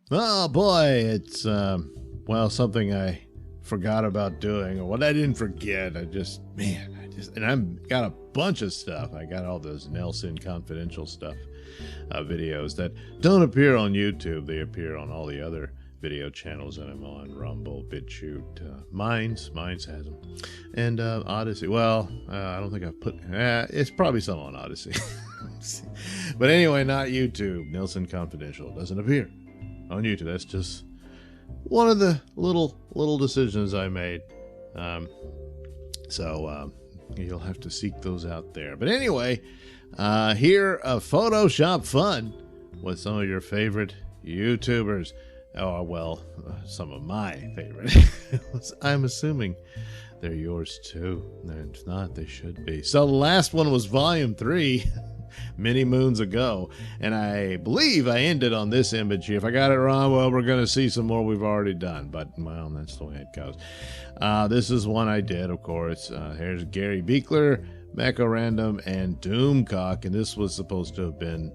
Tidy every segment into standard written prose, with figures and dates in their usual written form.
Oh boy, it's well, something I forgot about doing, or what I didn't forget. And I'm got a bunch of stuff. I got all those Nailsin Confidential stuff, videos that don't appear on YouTube. They appear on all the other video channels that I'm on: Rumble, BitChute, Minds has them, and Odyssey. Well, I don't think I've put. It's probably some on Odyssey, but anyway, not YouTube. Nailsin Confidential doesn't appear on YouTube. That's just one of the little decisions I made. So you'll have to seek those out there. But anyway, here Photoshop fun with some of your favorite YouTubers. Oh, well, some of my favorite. I'm assuming they're yours too. And if not, they should be. So the last one was Volume 3. Many moons ago, and I believe I ended on this image here. If I got it wrong, well, we're going to see some more we've already done, but well, that's the way it goes. This is one I did, of course. Here's Gary Beekler, Mecha Random, and Doomcock, and this was supposed to have been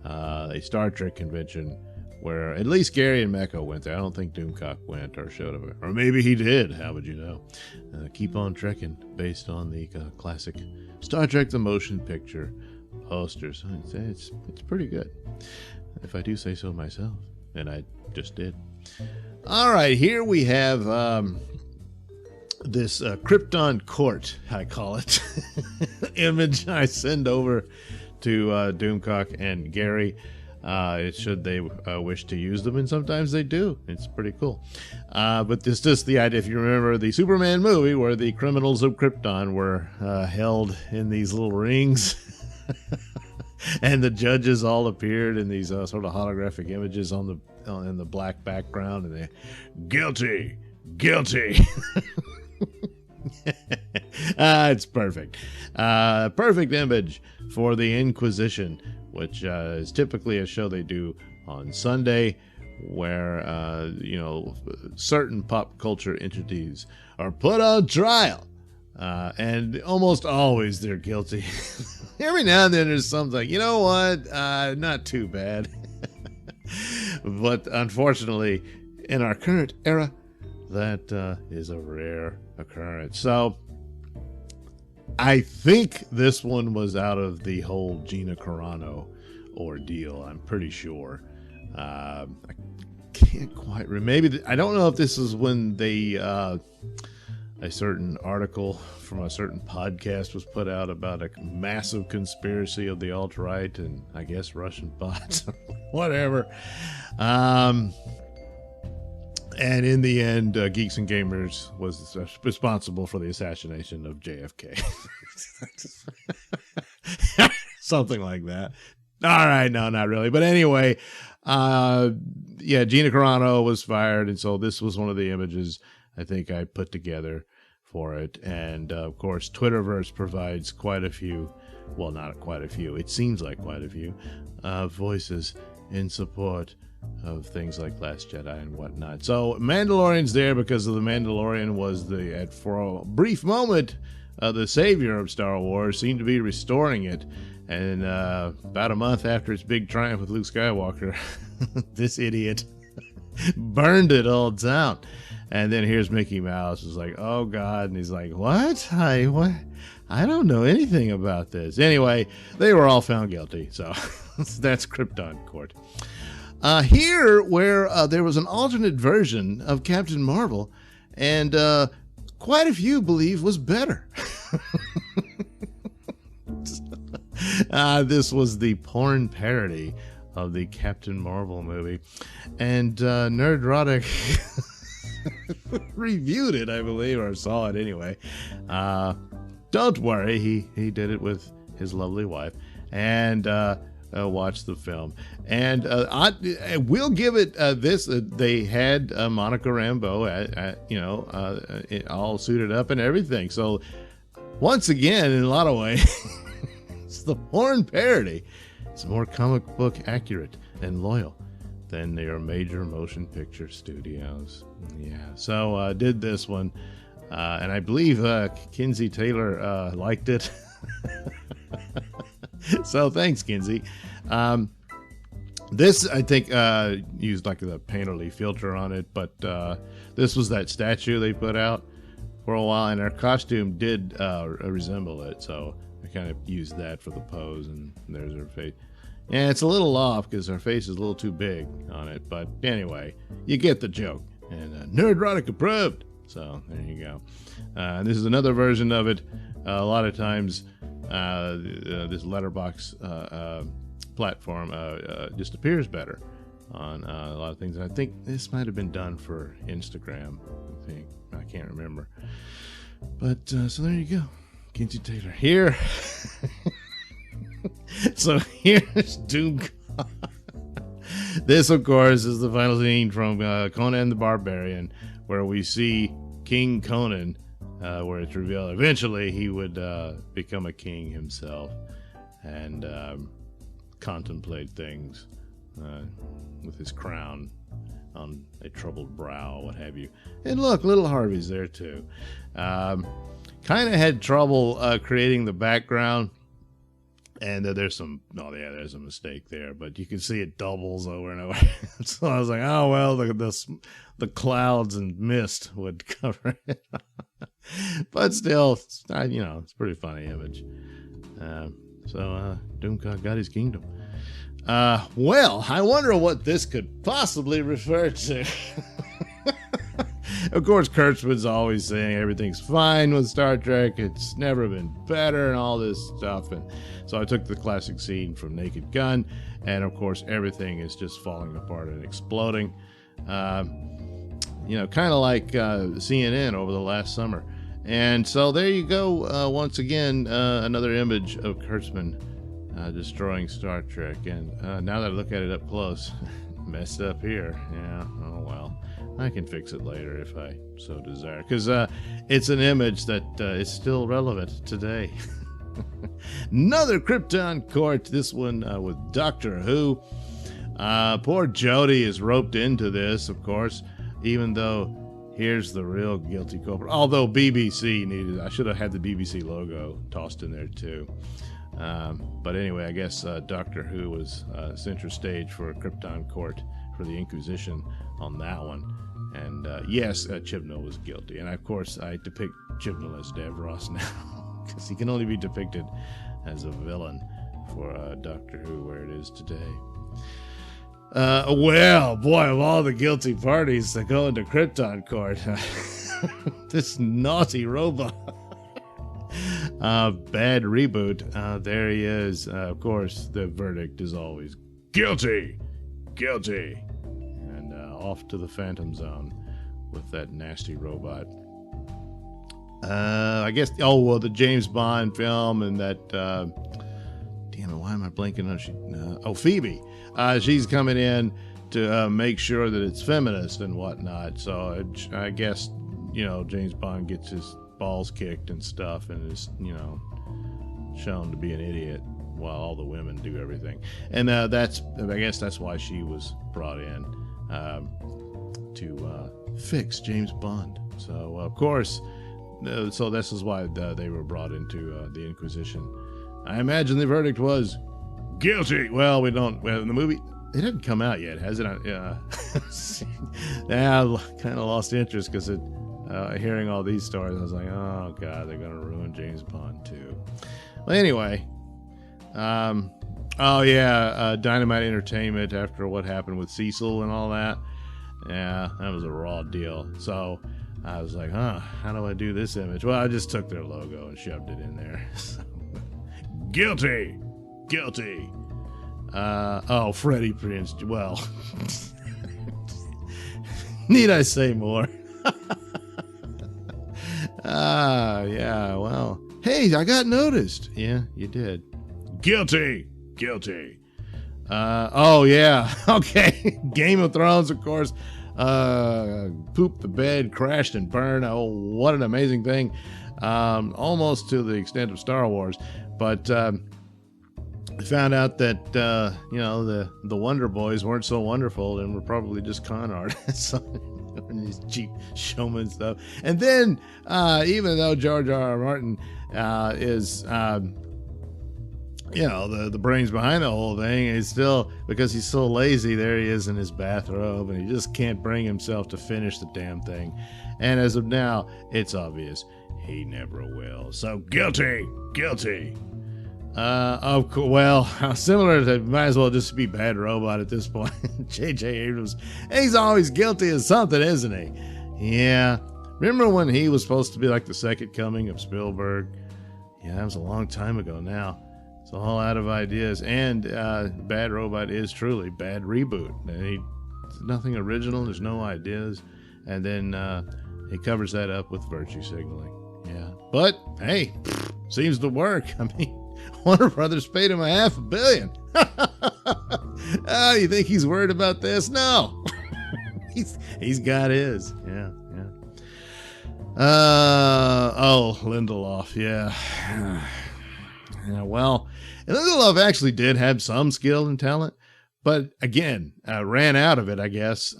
a Star Trek convention where at least Gary and Mecha went there. I don't think Doomcock went or showed up, or maybe he did. How would you know? Keep on trekking, based on the classic Star Trek the Motion Picture posters. It's pretty good, if I do say so myself, and I just did. All right, here we have this Krypton Court, I call it, image I send over to Doomcock and Gary. Should they wish to use them, and sometimes they do. It's pretty cool. But this just the idea, if you remember the Superman movie where the criminals of Krypton were held in these little rings. And the judges all appeared in these sort of holographic images in the black background, and they guilty. It's perfect. Perfect image for the Inquisition, which is typically a show they do on Sunday, where certain pop culture entities are put on trial. And almost always they're guilty. Every now and then there's something like, you know what, not too bad. But unfortunately, in our current era, that is a rare occurrence. So I think this one was out of the whole Gina Carano ordeal. I'm pretty sure. I can't quite remember. Maybe I don't know if this is when they a certain article from a certain podcast was put out about a massive conspiracy of the alt-right and I guess Russian bots, whatever. And in the end, Geeks and Gamers was responsible for the assassination of JFK. Something like that. All right, no, not really. But anyway, Gina Carano was fired, and so this was one of the images I think I put together for it. And of course, Twitterverse provides quite a few, well, not quite a few, it seems like quite a few voices in support of things like Last Jedi and whatnot. So Mandalorian's there because of the Mandalorian was for a brief moment, the savior of Star Wars, seemed to be restoring it. And about a month after its big triumph with Luke Skywalker, this idiot burned it all down. And then here's Mickey Mouse is like, oh God. And he's like, what? I don't know anything about this. Anyway, they were all found guilty. So that's Krypton Court. Here, where there was an alternate version of Captain Marvel, and quite a few believe was better. This was the porn parody of the Captain Marvel movie, and Nerdrotic reviewed it, I believe, or saw it anyway. Don't worry, he did it with his lovely wife, and watch the film. And we'll give it this. They had Monica Rambeau, all suited up and everything. So once again, in a lot of ways, it's the porn parody. It's more comic book accurate and loyal than their major motion picture studios. Yeah. So did this one, and I believe Kinsey Taylor liked it. So thanks, Kinsey. This, I think, used like the painterly filter on it, but this was that statue they put out for a while, and her costume did resemble it, so I kind of used that for the pose, and there's her face. Yeah, it's a little off because her face is a little too big on it, but anyway, you get the joke. And Nerdrotic approved. So there you go. This is another version of it. A lot of times, this letterbox platform just appears better on a lot of things. I think this might have been done for Instagram. I can't remember. But so there you go, Kinsey Taylor here. So here's Doom. This, of course, is the final scene from Conan the Barbarian, where we see King Conan, where it's revealed eventually he would become a king himself and contemplate things with his crown on a troubled brow, what have you. And look, little Harvey's there too. Kind of had trouble creating the background. And there's a mistake there, but you can see it doubles over and over. So I was like, oh, well, the clouds and mist would cover it. But still, it's a pretty funny image. So Doomcock got his kingdom. Well, I wonder what this could possibly refer to. Of course, Kurtzman's always saying everything's fine with Star Trek. It's never been better and all this stuff. And so I took the classic scene from Naked Gun. And, of course, everything is just falling apart and exploding. Kind of like CNN over the last summer. And so there you go. Once again, another image of Kurtzman destroying Star Trek. And now that I look at it up close, messed up here. Yeah, oh well. I can fix it later if I so desire, because it's an image that is still relevant today. Another Krypton court, this one with Doctor Who. Poor Jodie is roped into this, of course, even though here's the real guilty culprit. Although BBC I should have had the BBC logo tossed in there too. But anyway, I guess Doctor Who was center stage for Krypton court for the Inquisition on that one. And yes, Chibnall was guilty. And of course, I depict Chibnall as Davros now, because he can only be depicted as a villain for Doctor Who where it is today. Well, boy, of all the guilty parties that go into Krypton court, this naughty robot. Bad reboot. There he is. Of course, the verdict is always guilty. Guilty. Off to the Phantom Zone with that nasty robot. I guess, the James Bond film and that, damn it, why am I blanking on Phoebe. She's coming in to make sure that it's feminist and whatnot. So I guess, James Bond gets his balls kicked and stuff and is, shown to be an idiot while all the women do everything. And I guess that's why she was brought in. To fix James Bond. So, of course, so this is why they were brought into the Inquisition. I imagine the verdict was guilty. Well, in the movie, it hasn't come out yet, has it? Yeah, I kind of lost interest because hearing all these stories, I was like, oh, God, they're going to ruin James Bond, too. Well, anyway, Dynamite Entertainment, after what happened with Cecil and all that. Yeah, that was a raw deal. So I was like, how do I do this image? Well, I just took their logo and shoved it in there. Guilty. Guilty. Freddie Prinze. Well, need I say more? Yeah, well. Hey, I got noticed. Yeah, you did. Guilty. Guilty. Okay. Game of Thrones, of course. Pooped the bed, crashed and burned. Oh, what an amazing thing. Almost to the extent of Star Wars. But found out that, the Wonder Boys weren't so wonderful and were probably just con artists. These cheap showman stuff. And then, even though George R.R. Martin is you know, the brains behind the whole thing. Is still, because he's so lazy, there he is in his bathrobe, and he just can't bring himself to finish the damn thing. And as of now, it's obvious he never will. So guilty. Well, similar to, might as well just be Bad Robot at this point. J.J. Abrams, he's always guilty of something, isn't he? Yeah. Remember when he was supposed to be like the second coming of Spielberg? Yeah, that was a long time ago now. It's all out of ideas. And Bad Robot is truly bad reboot. Nothing original. There's no ideas. And then he covers that up with virtue signaling. Yeah. But, hey, seems to work. I mean, Warner Brothers paid him $500 million. You think he's worried about this? No. he's got his. Yeah. Lindelof. Yeah. Yeah. Well, Lindelof actually did have some skill and talent, but again, ran out of it, I guess.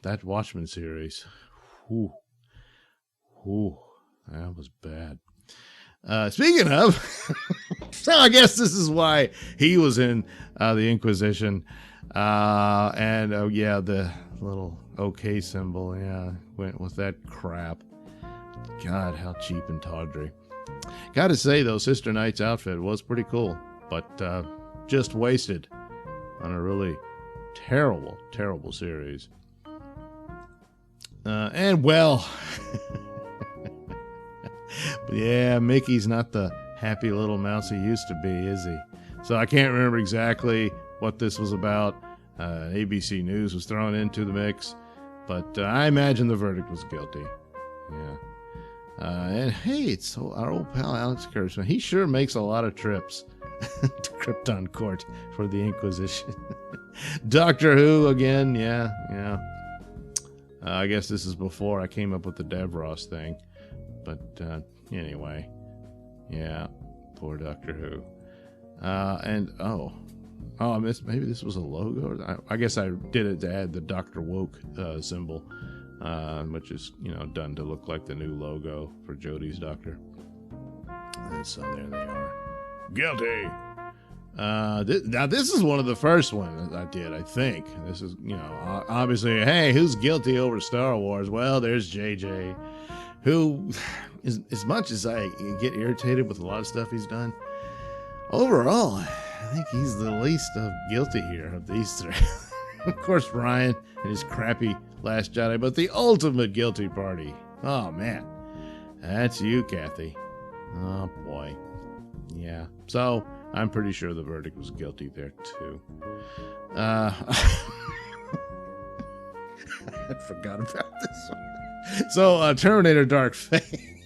That Watchmen series. Whew. That was bad. Speaking of, so I guess this is why he was in the Inquisition. The little OK symbol, went with that crap. God, how cheap and tawdry. Gotta say, though, Sister Knight's outfit was pretty cool, but just wasted on a really terrible series. Yeah, Mickey's not the happy little mouse he used to be, is he? So I can't remember exactly what this was about. ABC News was thrown into the mix, but I imagine the verdict was guilty. Yeah. And hey, it's our old pal Alex Kurtzman. He sure makes a lot of trips to Krypton Court for the Inquisition. Doctor Who again, yeah. I guess this is before I came up with the Davros thing. But anyway, yeah, poor Doctor Who. I missed, maybe this was a logo. I guess I did it to add the Dr. Woke symbol, which is, done to look like the new logo for Jodie's Doctor. And so there they are. Guilty! Now this is one of the first ones I did, I think. This is, obviously, hey, who's guilty over Star Wars? Well, there's JJ, who, as much as I get irritated with a lot of stuff he's done, overall, I think he's the least guilty here of these three. Of course, Ryan and his crappy Last Jedi, but the ultimate guilty party. Oh, man. That's you, Kathy. Oh, boy. Yeah. So, I'm pretty sure the verdict was guilty there, too. I forgot about this one. So, Terminator Dark Fate.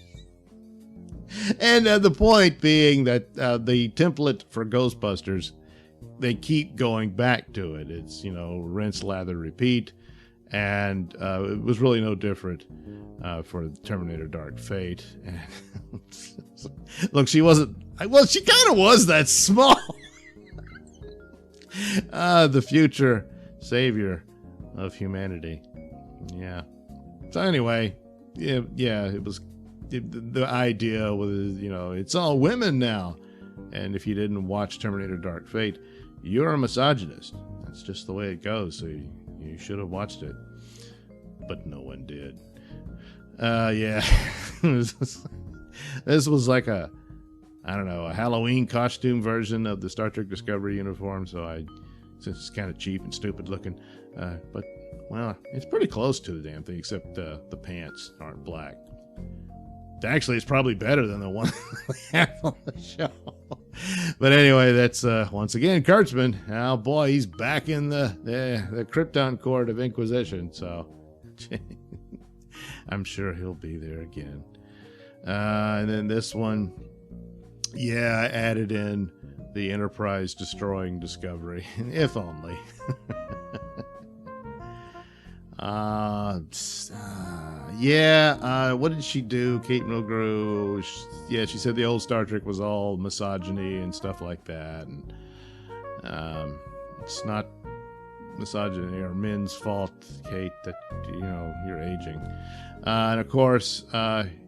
And the point being that the template for Ghostbusters, they keep going back to it. It's, rinse, lather, repeat. And it was really no different for Terminator Dark Fate. And look, she wasn't, well, she kind of was that small. The future savior of humanity. Yeah. So anyway, yeah, it was the idea was, it's all women now. And if you didn't watch Terminator Dark Fate, you're a misogynist. That's just the way it goes. So you should have watched it. But no one did. Yeah. This was like a Halloween costume version of the Star Trek Discovery uniform. So since it's kind of cheap and stupid looking, but well, it's pretty close to the damn thing, except the pants aren't black. Actually, it's probably better than the one we have on the show. But anyway, that's once again Kurtzman. Oh boy, he's back in the Krypton Court of Inquisition. So I'm sure he'll be there again. And then this one, I added in the Enterprise destroying Discovery, if only. What did she do? Kate Mulgrew. She said the old Star Trek was all misogyny and stuff like that, and it's not misogyny or men's fault, Kate, that you're aging. And of course,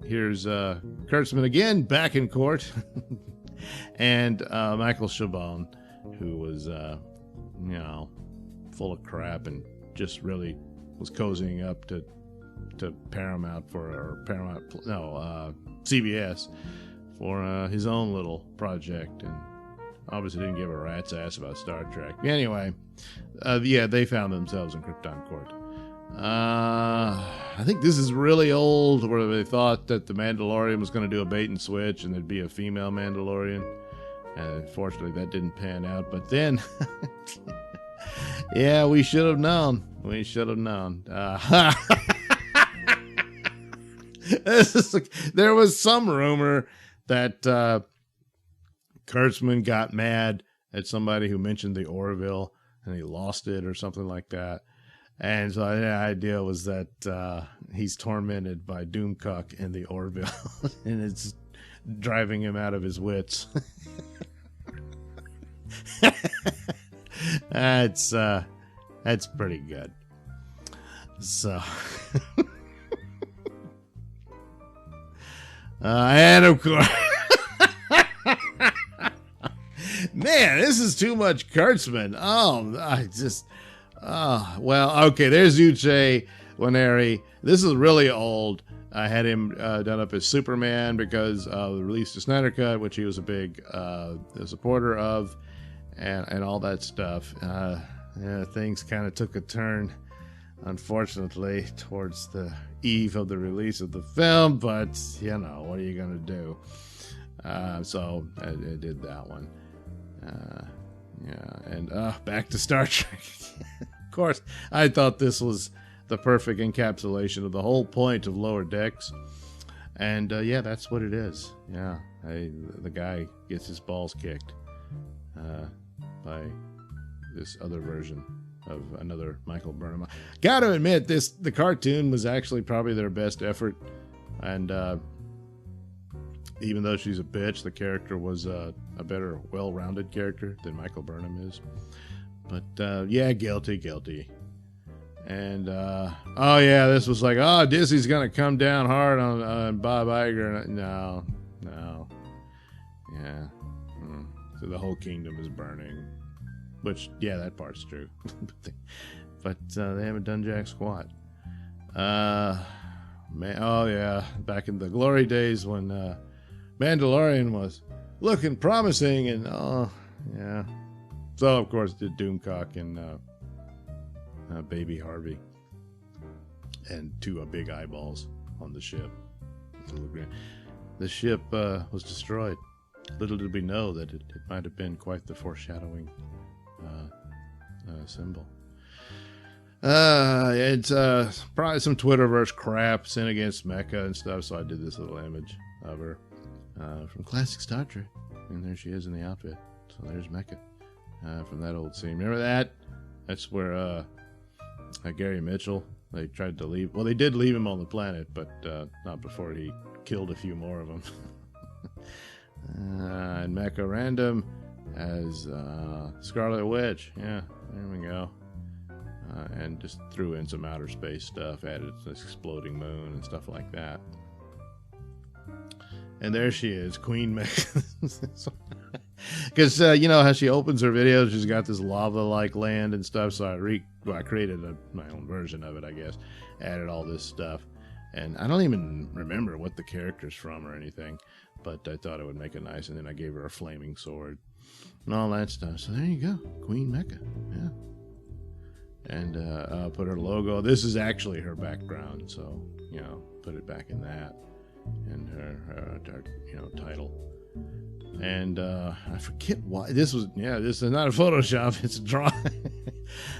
here's Kurtzman again back in court. And Michael Chabon, who was, full of crap and just really was cozying up to Paramount CBS for his own little project, and obviously didn't give a rat's ass about Star Trek. Anyway, they found themselves in Krypton Court. I think this is really old, where they thought that the Mandalorian was going to do a bait and switch and there'd be a female Mandalorian. And unfortunately, that didn't pan out. But then, yeah, we should have known. We should have known. There was some rumor that Kurtzman got mad at somebody who mentioned the Orville and he lost it or something like that. And so the idea was that he's tormented by Doomcock and the Orville, and it's driving him out of his wits. That's pretty good. So, and of course, man, this is too much Kurtzman. Well, okay, there's Uche Waneri. This is really old. I had him done up as Superman because of the release of Snyder Cut, which he was a big supporter of, and all that stuff. Things kind of took a turn, unfortunately, towards the eve of the release of the film, but, what are you going to do? So I did that one. And back to Star Trek. Of course, I thought this was the perfect encapsulation of the whole point of Lower Decks. And that's what it is. Yeah, the guy gets his balls kicked by this other version of another Michael Burnham. Got to admit, the cartoon was actually probably their best effort. And even though she's a bitch, the character was a better, well-rounded character than Michael Burnham is. But, guilty. And, this was like, Disney's going to come down hard on Bob Iger. No. Yeah. So the whole kingdom is burning. Which, that part's true. But they haven't done jack squat. Back in the glory days when Mandalorian was looking promising, and so of course did Doomcock and Baby Harvey, and two big eyeballs on the ship. The ship was destroyed. Little did we know that it might have been quite the foreshadowing symbol. It's probably some Twitterverse crap, Sin Against Mecca and stuff, so I did this little image of her from classic Star Trek, and there she is in the outfit. So there's Mecca from that old scene. Remember that? That's where Gary Mitchell, they tried to leave. Well, they did leave him on the planet, but not before he killed a few more of them. And Mecca Random as Scarlet Witch. Yeah, there we go. And just threw in some outer space stuff, added this exploding moon and stuff like that. And there she is, Queen Mecca. Because how she opens her videos, she's got this lava-like land and stuff. So I created my own version of it, I guess. Added all this stuff, and I don't even remember what the character's from or anything, but I thought it would make it nice. And then I gave her a flaming sword and all that stuff. So there you go, Queen Mecca. Yeah. And put her logo. This is actually her background, so put it back in that, and her title. And I forget why this was. Yeah, this is not a Photoshop; it's a drawing.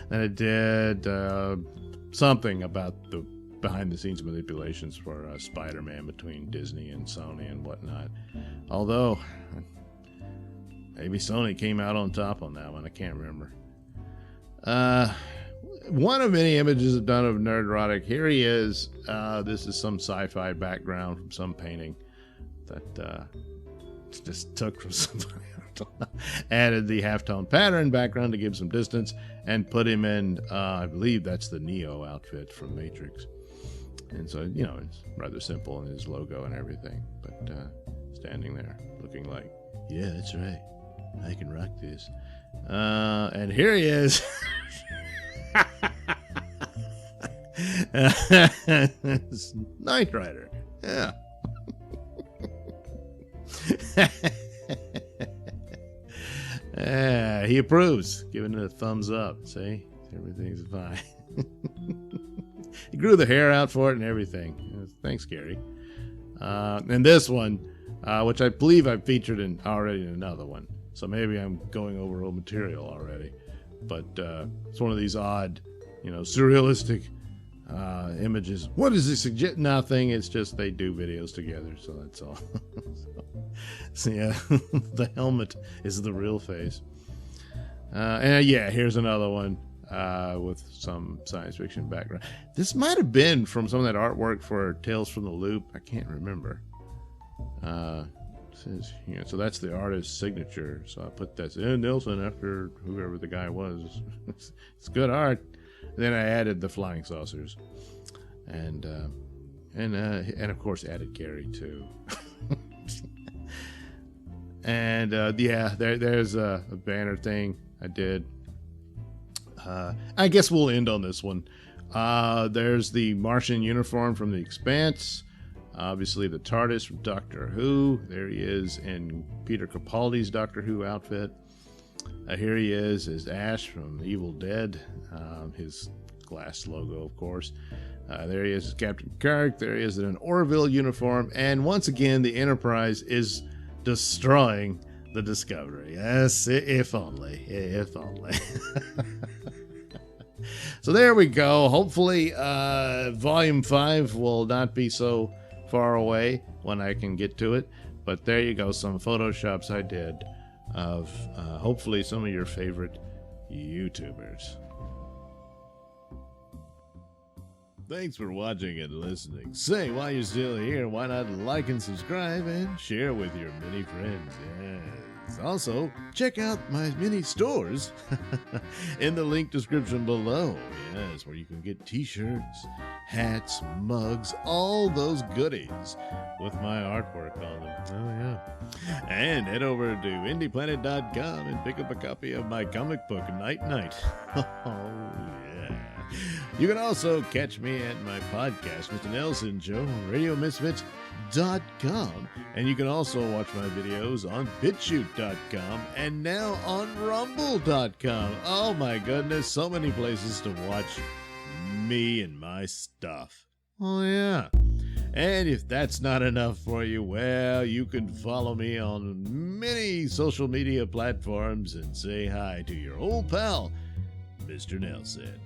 And it did something about the behind-the-scenes manipulations for Spider-Man between Disney and Sony and whatnot. Although maybe Sony came out on top on that one. I can't remember. One of many images I've done of Nerdrotic. Here he is. This is some sci-fi background from some painting that just took from somebody. Added the halftone pattern background to give some distance, and put him in, I believe that's the Neo outfit from Matrix. And so, it's rather simple in his logo and everything, but standing there looking like Yeah, that's right. I can rock this. And here he is. Knight Rider. Yeah. He approves, giving it a thumbs up. See? Everything's fine. He grew the hair out for it and everything. Thanks, Gary. And this one, which I believe I featured already in another one. So maybe I'm going over old material already. But it's one of these odd, surrealistic images. What does it suggest? Nothing. It's just they do videos together. So that's all. So yeah, the helmet is the real face. And yeah, here's another one with some science fiction background. This might have been from some of that artwork for Tales from the Loop. I can't remember. Says here, so that's the artist's signature. So I put that Nailsin after whoever the guy was. It's good art. And then I added the flying saucers, and of course added Gary too. And yeah, there's a banner thing I did. I guess we'll end on this one. There's the Martian uniform from The Expanse. Obviously the TARDIS from Doctor Who. There he is in Peter Capaldi's Doctor Who outfit. Here he is as Ash from Evil Dead. His glass logo, of course. There he is as Captain Kirk. There he is in an Orville uniform. And once again, the Enterprise is destroying the Discovery. Yes, if only. If only. So there we go. Hopefully, Volume 5 will not be so far away when I can get to it. But there you go. Some Photoshops I did of hopefully some of your favorite YouTubers. Thanks for watching and listening. Say, while you're still here, why not like and subscribe and share with your many friends? Yes. Also, check out my mini stores in the link description below. Yes, where you can get t-shirts, hats, mugs, all those goodies with my artwork on them. Oh, yeah. And head over to indieplanet.com and pick up a copy of my comic book, Night Night. Oh, yeah. You can also catch me at my podcast, Mr Nailsin Show, on RadioMisfits.com. And you can also watch my videos on BitChute.com and now on Rumble.com. Oh my goodness, so many places to watch me and my stuff. Oh yeah. And if that's not enough for you, well, you can follow me on many social media platforms and say hi to your old pal, Mr. Nailsin.